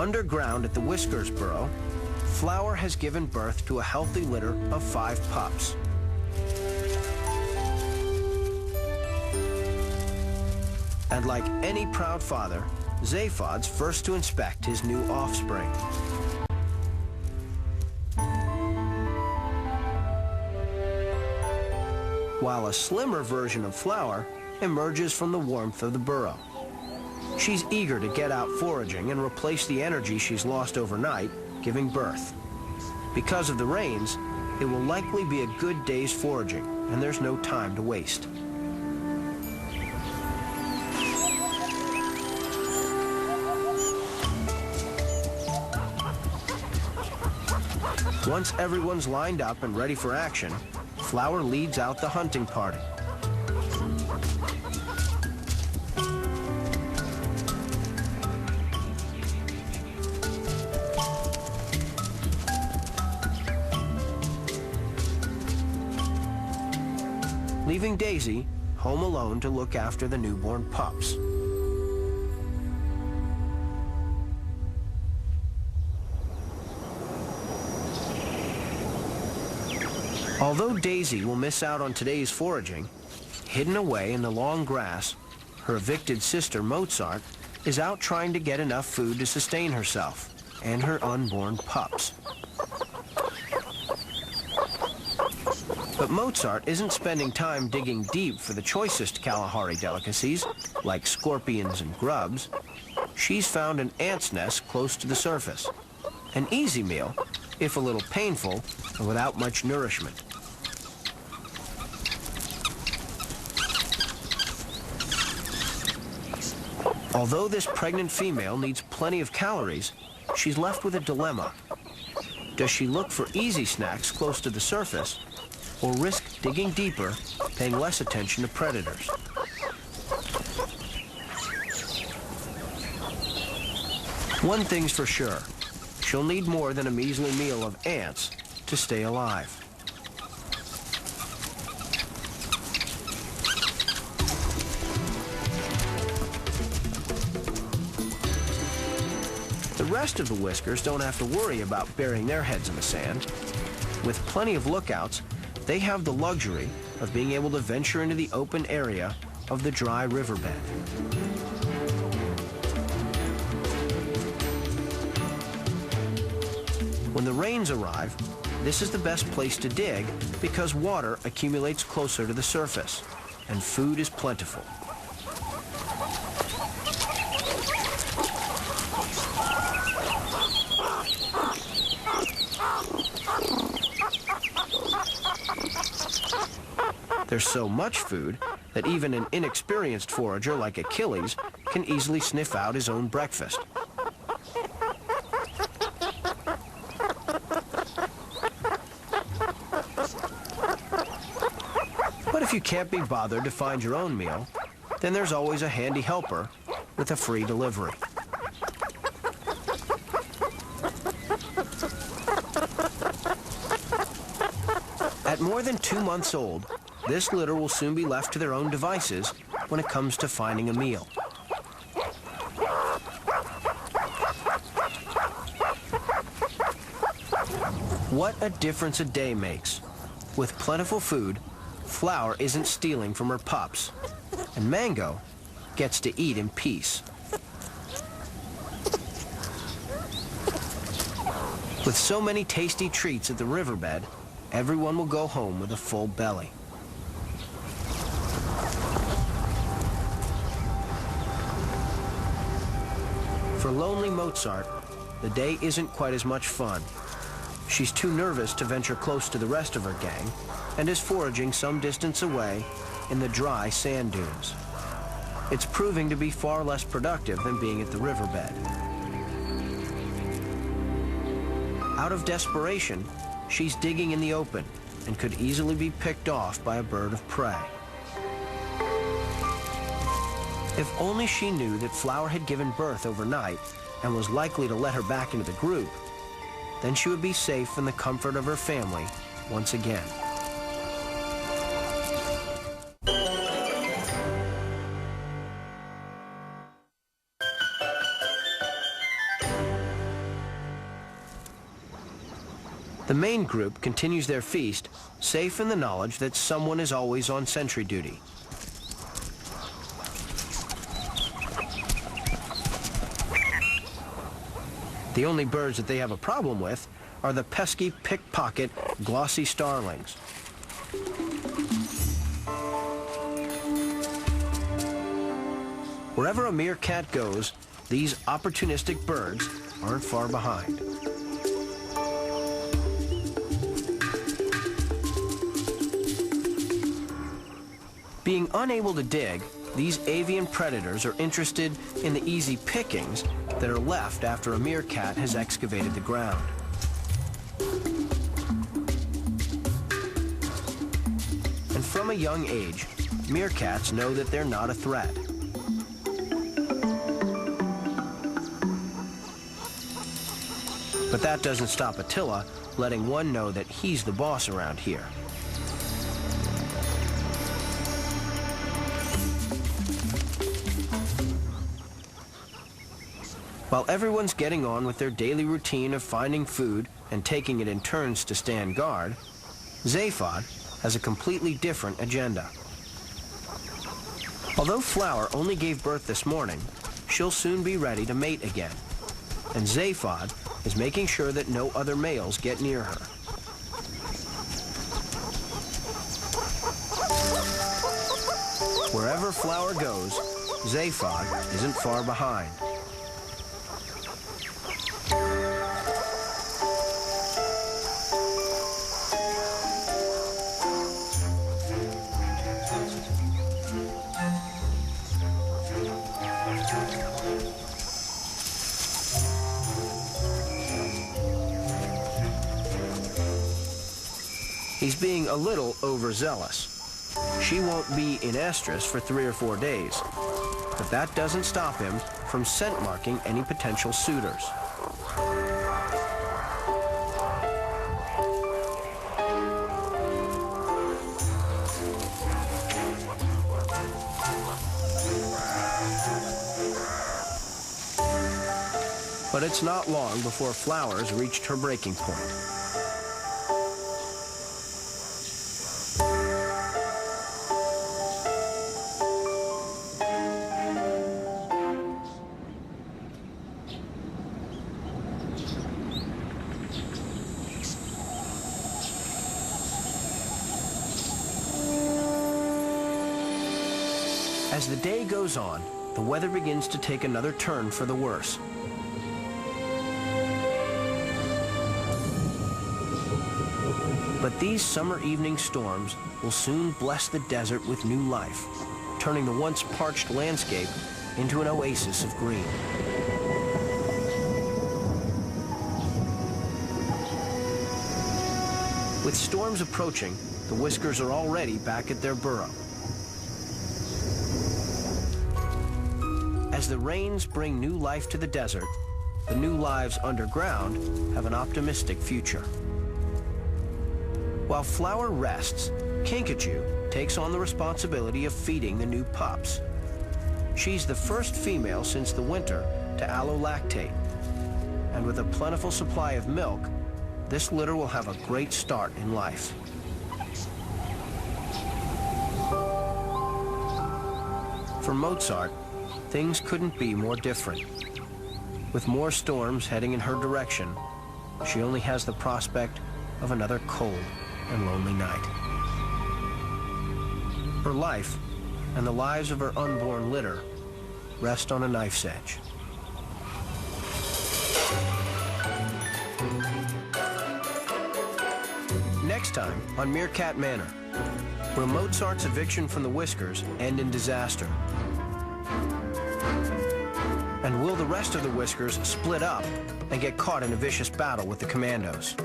Underground at the Whiskers burrow, Flower has given birth to a healthy litter of 5 pups. And like any proud father, Zaphod's first to inspect his new offspring. While a slimmer version of Flower emerges from the warmth of the burrow. She's eager to get out foraging and replace the energy she's lost overnight, giving birth. Because of the rains, it will likely be a good day's foraging, and there's no time to waste. Once everyone's lined up and ready for action, Flower leads out the hunting party. Leaving Daisy home alone to look after the newborn pups. Although Daisy will miss out on today's foraging, hidden away in the long grass, her evicted sister Mozart is out trying to get enough food to sustain herself and her unborn pups. But Mozart isn't spending time digging deep for the choicest Kalahari delicacies, like scorpions and grubs. She's found an ant's nest close to the surface. An easy meal, if a little painful and without much nourishment. Although this pregnant female needs plenty of calories, she's left with a dilemma. Does she look for easy snacks close to the surface, or risk digging deeper, paying less attention to predators? One thing's for sure, she'll need more than a measly meal of ants to stay alive. The rest of the Whiskers don't have to worry about burying their heads in the sand. With plenty of lookouts, they have the luxury of being able to venture into the open area of the dry riverbed. When the rains arrive, this is the best place to dig because water accumulates closer to the surface and food is plentiful. There's so much food that even an inexperienced forager like Achilles can easily sniff out his own breakfast. But if you can't be bothered to find your own meal, then there's always a handy helper with a free delivery. At more than 2 months old, this litter will soon be left to their own devices when it comes to finding a meal. What a difference a day makes. With plentiful food, Flower isn't stealing from her pups, and Mango gets to eat in peace. With so many tasty treats at the riverbed, everyone will go home with a full belly. For lonely Mozart, the day isn't quite as much fun. She's too nervous to venture close to the rest of her gang and is foraging some distance away in the dry sand dunes. It's proving to be far less productive than being at the riverbed. Out of desperation, she's digging in the open and could easily be picked off by a bird of prey. If only she knew that Flower had given birth overnight and was likely to let her back into the group, then she would be safe in the comfort of her family once again. The main group continues their feast, safe in the knowledge that someone is always on sentry duty. The only birds that they have a problem with are the pesky, pickpocket, glossy starlings. Wherever a meerkat goes, these opportunistic birds aren't far behind. Being unable to dig, these avian predators are interested in the easy pickings that are left after a meerkat has excavated the ground. And from a young age, meerkats know that they're not a threat. But that doesn't stop Attila letting one know that he's the boss around here. While everyone's getting on with their daily routine of finding food and taking it in turns to stand guard, Zaphod has a completely different agenda. Although Flower only gave birth this morning, she'll soon be ready to mate again. And Zaphod is making sure that no other males get near her. Wherever Flower goes, Zaphod isn't far behind. He's being a little overzealous. She won't be in estrus for 3 or 4 days, but that doesn't stop him from scent marking any potential suitors. But it's not long before Flowers reached her breaking point. As the day goes on, the weather begins to take another turn for the worse. But these summer evening storms will soon bless the desert with new life, turning the once parched landscape into an oasis of green. With storms approaching, the whiskers are already back at their burrow. As the rains bring new life to the desert, the new lives underground have an optimistic future. While Flower rests, Kinkajou takes on the responsibility of feeding the new pups. She's the first female since the winter to allolactate, and with a plentiful supply of milk, this litter will have a great start in life. For Mozart, things couldn't be more different. With more storms heading in her direction, she only has the prospect of another cold and lonely night. Her life and the lives of her unborn litter rest on a knife's edge. Next time on Meerkat Manor, will Mozart's eviction from the Whiskers end in disaster? And will the rest of the Whiskers split up and get caught in a vicious battle with the commandos?